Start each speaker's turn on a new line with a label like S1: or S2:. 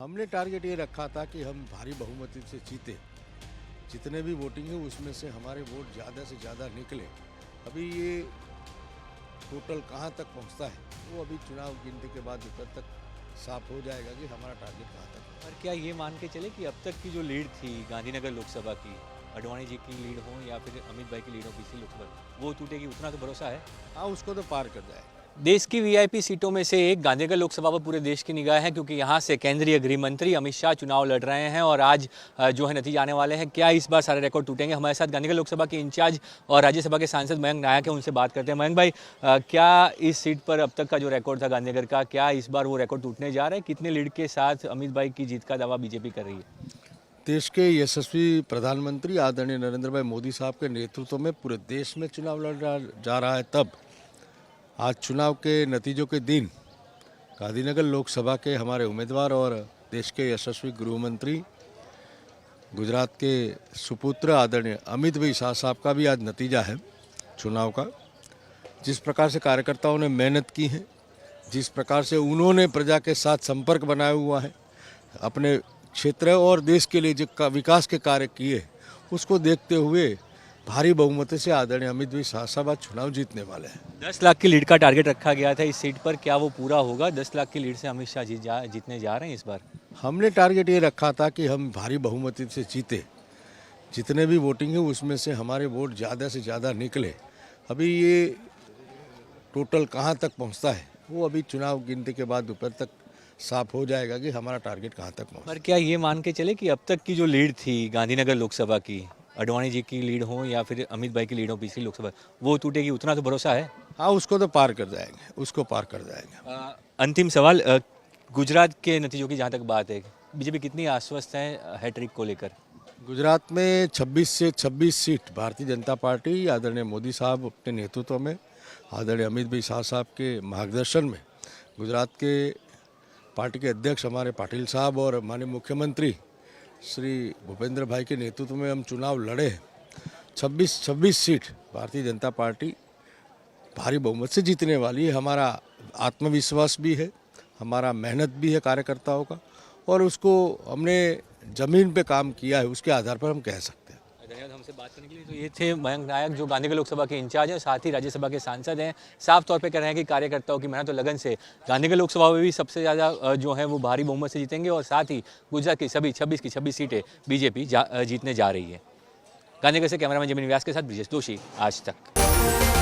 S1: हमने टारगेट ये रखा था कि हम भारी बहुमति से जीते। जितने भी वोटिंग है उसमें से हमारे वोट ज़्यादा से ज़्यादा निकले। अभी ये टोटल कहाँ तक पहुँचता है वो अभी चुनाव गिनती के बाद दोपहर तक साफ हो जाएगा कि हमारा टारगेट कहाँ तक है।
S2: और क्या ये मान के चले कि अब तक की जो लीड थी गांधीनगर लोकसभा की, अडवाणी जी की लीड हो या फिर अमित भाई की लीड हो पिछली लोकसभा, वो टूटेगी, उतना तो भरोसा है?
S1: हाँ, उसको तो पार कर जाएगा।
S2: देश की वीआईपी सीटों में से एक गांधीनगर लोकसभा पर पूरे देश की निगाह है, क्योंकि यहाँ से केंद्रीय गृह मंत्री अमित शाह चुनाव लड़ रहे हैं और आज जो है नतीजे आने वाले हैं। क्या इस बार सारे रिकॉर्ड टूटेंगे? हमारे साथ गांधीनगर लोकसभा के इंचार्ज और राज्यसभा के सांसद मयंक नायक हैं, उनसे बात करते हैं। मयंक भाई, क्या इस सीट पर अब तक का जो रिकॉर्ड था गांधीनगर का, क्या इस बार वो रिकॉर्ड टूटने जा रहा है? कितने लीड के साथ अमित भाई की जीत का दावा बीजेपी कर रही है?
S1: देश के यशस्वी प्रधानमंत्री आदरणीय नरेंद्र भाई मोदी साहब के नेतृत्व में पूरे देश में चुनाव लड़ा जा रहा है। तब आज चुनाव के नतीजों के दिन गांधीनगर लोकसभा के हमारे उम्मीदवार और देश के यशस्वी गृह मंत्री गुजरात के सुपुत्र आदरणीय अमित भाई शाह साहब का भी आज नतीजा है चुनाव का। जिस प्रकार से कार्यकर्ताओं ने मेहनत की है, जिस प्रकार से उन्होंने प्रजा के साथ संपर्क बनाया हुआ है, अपने क्षेत्र और देश के लिए जो विकास के कार्य किए, उसको देखते हुए भारी बहुमत से आदरणीय अमित भाई शाह साहब आज चुनाव जीतने वाले हैं।
S2: 10 लाख की लीड का टारगेट रखा गया था इस सीट पर, क्या वो पूरा होगा? 10 लाख की लीड से अमित शाह जीतने जा रहे हैं इस बार?
S1: हमने टारगेट ये रखा था कि हम भारी बहुमति से जीते। जितने भी वोटिंग है उसमें से हमारे वोट ज़्यादा से ज़्यादा निकले। अभी ये टोटल कहाँ तक पहुँचता है वो अभी चुनाव गिनती के बाद दोपहर तक साफ हो जाएगा कि हमारा टारगेट कहाँ तक पहुँचता है।
S2: पर क्या ये मान के चले कि अब तक की जो लीड थी गांधीनगर लोकसभा की, अडवाणी जी की लीड हो या फिर अमित भाई की लीड हो पिछली लोकसभा, वो टूटेगी, उतना तो भरोसा है?
S1: हाँ, उसको तो पार कर जाएंगे, उसको पार कर जाएंगे।
S2: अंतिम सवाल, गुजरात के नतीजों की जहाँ तक बात है, बीजेपी कितनी आश्वस्त है हैट्रिक को लेकर?
S1: गुजरात में 26 से 26 सीट भारतीय जनता पार्टी आदरणीय मोदी साहब अपने नेतृत्व में, आदरणीय अमित भाई शाह साहब के मार्गदर्शन में, गुजरात के पार्टी के अध्यक्ष हमारे पाटिल साहब और माननीय मुख्यमंत्री श्री भूपेंद्र भाई के नेतृत्व में हम चुनाव लड़े हैं। 26 सीट भारतीय जनता पार्टी भारी बहुमत से जीतने वाली है। हमारा आत्मविश्वास भी है, हमारा मेहनत भी है कार्यकर्ताओं का, और उसको हमने ज़मीन पे काम किया है, उसके आधार पर हम कह सकते हैं।
S2: धन्यवाद हमसे बात करने के लिए। तो ये थे मयंक नायक, जो गांधीनगर लोकसभा के इंचार्ज हैं, साथ ही राज्यसभा के सांसद हैं। साफ तौर पे कह रहे हैं कि कार्यकर्ताओं की मेहनत और लगन से गांधीनगर लोकसभा में भी सबसे ज़्यादा जो है वो भारी बहुमत से जीतेंगे, और साथ ही गुजरात की सभी 26 की 26 सीटें बीजेपी जीतने जा रही है। गांधीनगर से कैमरामैन जमीन व्यास के साथ ब्रिजेश दोषी, आज तक।